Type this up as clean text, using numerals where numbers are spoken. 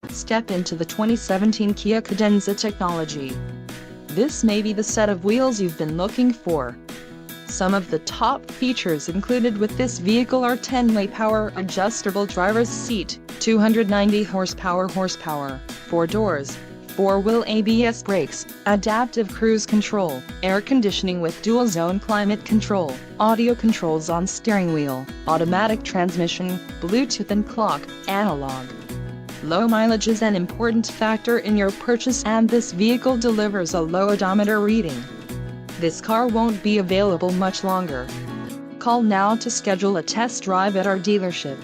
Step into the 2017 Kia Cadenza technology. This may be the set of wheels you've been looking for. Some of the top features included with this vehicle are 10-way power adjustable driver's seat, 290 horsepower, 4 doors, 4-wheel ABS brakes, adaptive cruise control, air conditioning with dual-zone climate control, audio controls on steering wheel, automatic transmission, Bluetooth and clock, analog. Low mileage is an important factor in your purchase, and this vehicle delivers a low odometer reading. This car won't be available much longer. Call now to schedule a test drive at our dealership.